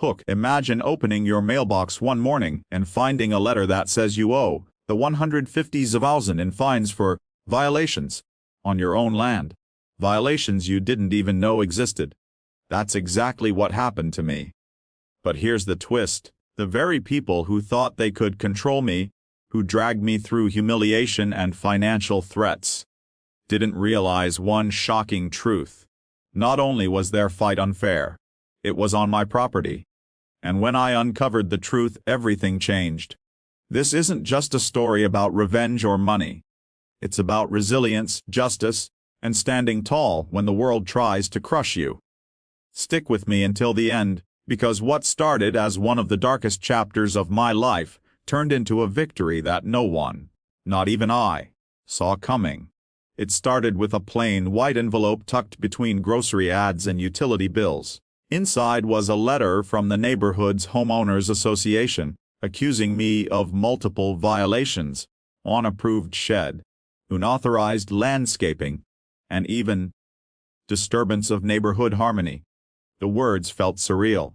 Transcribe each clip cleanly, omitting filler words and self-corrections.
Hook. Imagine opening your mailbox one morning and finding a letter that says you owe the 150,000 in fines for violations on your own land. Violations you didn't even know existed. That's exactly what happened to me. But here's the twist. The very people who thought they could control me, who dragged me through humiliation and financial threats, didn't realize one shocking truth. Not only was their fight unfair, it was on my property. And when I uncovered the truth, everything changed. This isn't just a story about revenge or money. It's about resilience, justice, and standing tall when the world tries to crush you. Stick with me until the end, because what started as one of the darkest chapters of my life turned into a victory that no one, not even I, saw coming. It started with a plain white envelope tucked between grocery ads and utility bills. Inside was a letter from the neighborhood's Homeowners Association, accusing me of multiple violations, unapproved shed, unauthorized landscaping, and even disturbance of neighborhood harmony. The words felt surreal.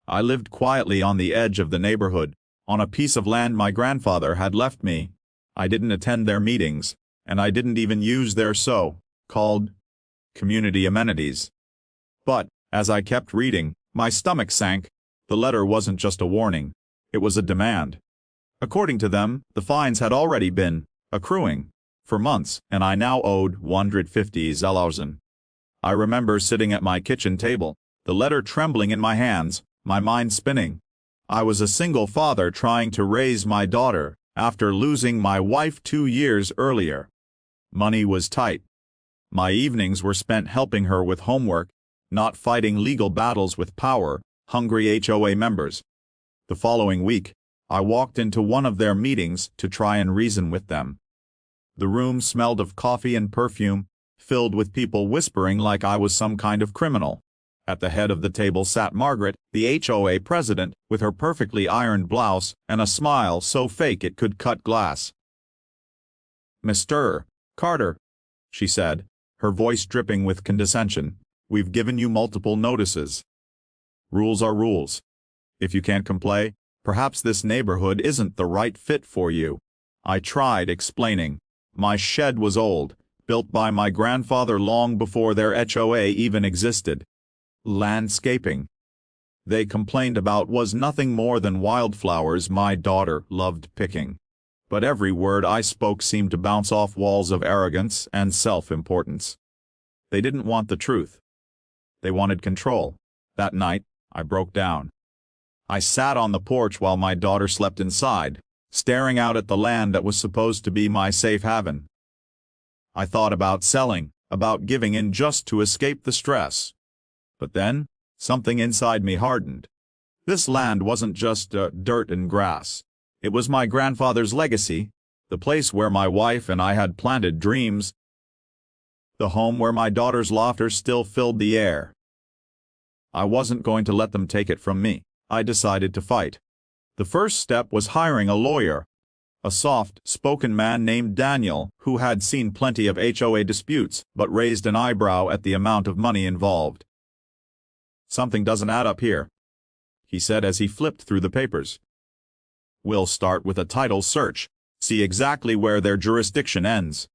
I lived quietly on the edge of the neighborhood, on a piece of land my grandfather had left me. I didn't attend their meetings, and I didn't even use their so-called community amenities. But, as I kept reading, my stomach sank. The letter wasn't just a warning, it was a demand. According to them, the fines had already been accruing for months, and I now owed 150,000. I remember sitting at my kitchen table, the letter trembling in my hands, my mind spinning. I was a single father trying to raise my daughter after losing my wife 2 years earlier. Money was tight. My evenings were spent helping her with homework, not fighting legal battles with power-hungry HOA members. The following week, I walked into one of their meetings to try and reason with them. The room smelled of coffee and perfume, filled with people whispering like I was some kind of criminal. At the head of the table sat Margaret, the HOA president, with her perfectly ironed blouse and a smile so fake it could cut glass. "Mr. Carter," she said, her voice dripping with condescension, "we've given you multiple notices. Rules are rules. If you can't comply, perhaps this neighborhood isn't the right fit for you." I tried explaining. My shed was old, built by my grandfather long before their HOA even existed. Landscaping, they complained about, was nothing more than wildflowers my daughter loved picking. But every word I spoke seemed to bounce off walls of arrogance and self-importance. They didn't want the truth. They wanted control. That night, I broke down. I sat on the porch while my daughter slept inside, staring out at the land that was supposed to be my safe haven. I thought about selling, about giving in just to escape the stress. But then, something inside me hardened. This land wasn't just dirt and grass. It was my grandfather's legacy, the place where my wife and I had planted dreams, the home where my daughter's laughter still filled the air. I wasn't going to let them take it from me. I decided to fight. The first step was hiring a lawyer, a soft-spoken man named Daniel, who had seen plenty of HOA disputes but raised an eyebrow at the amount of money involved. "Something doesn't add up here," he said as he flipped through the papers. "We'll start with a title search, see exactly where their jurisdiction ends."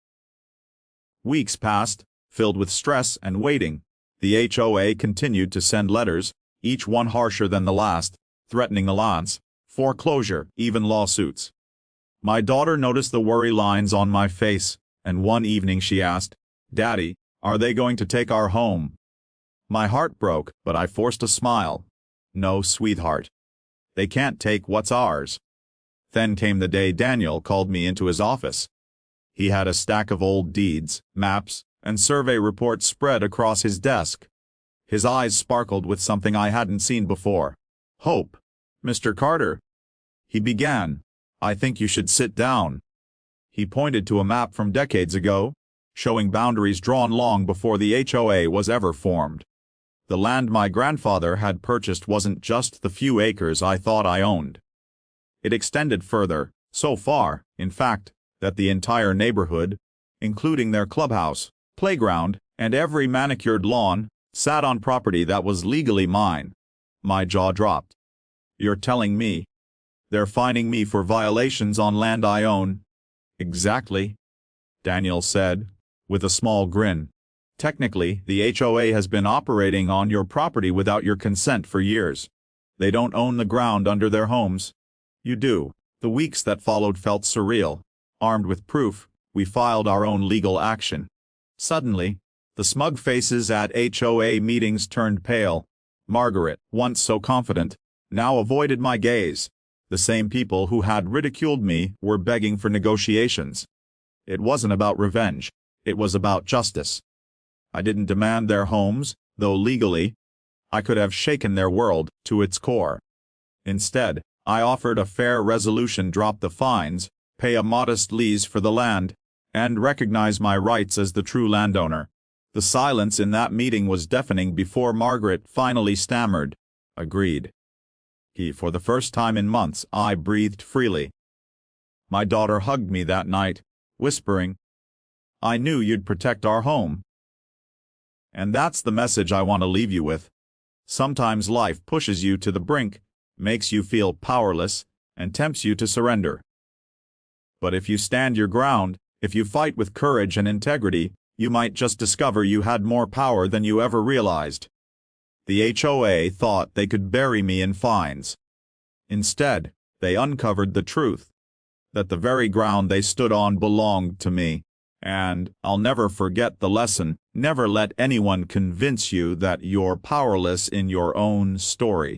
Weeks passed, filled with stress and waiting. The HOA continued to send letters, each one harsher than the last, threatening allowance, foreclosure, even lawsuits. My daughter noticed the worry lines on my face, and one evening she asked, "Daddy, are they going to take our home?" My heart broke, but I forced a smile. "No, sweetheart. They can't take what's ours." Then came the day Daniel called me into his office. He had a stack of old deeds, maps, and survey reports spread across his desk. His eyes sparkled with something I hadn't seen before. "Hope, Mr. Carter," he began, "I think you should sit down." He pointed to a map from decades ago, showing boundaries drawn long before the HOA was ever formed. The land my grandfather had purchased wasn't just the few acres I thought I owned. It extended further, so far, in fact, that the entire neighborhood, including their clubhouse, playground, and every manicured lawn, sat on property that was legally mine. My jaw dropped. You're telling me they're fining me for violations on land I own? Exactly, Daniel said, with a small grin. Technically, the HOA has been operating on your property without your consent for years. They don't own the ground under their homes. You do. The weeks that followed felt surreal. Armed with proof, we filed our own legal action. Suddenly, the smug faces at HOA meetings turned pale. Margaret, once so confident, now avoided my gaze. The same people who had ridiculed me were begging for negotiations. It wasn't about revenge. It was about justice. I didn't demand their homes, though legally, I could have shaken their world to its core. Instead, I offered a fair resolution: drop the fines, pay a modest lease for the land, and recognize my rights as the true landowner. The silence in that meeting was deafening before Margaret finally stammered, "Agreed." For the first time in months, I breathed freely. My daughter hugged me that night, whispering, "I knew you'd protect our home." And that's the message I want to leave you with. Sometimes life pushes you to the brink, makes you feel powerless, and tempts you to surrender. But if you stand your ground, if you fight with courage and integrity, you might just discover you had more power than you ever realized. The HOA thought they could bury me in fines. Instead, they uncovered the truth: that the very ground they stood on belonged to me. And I'll never forget the lesson: never let anyone convince you that you're powerless in your own story.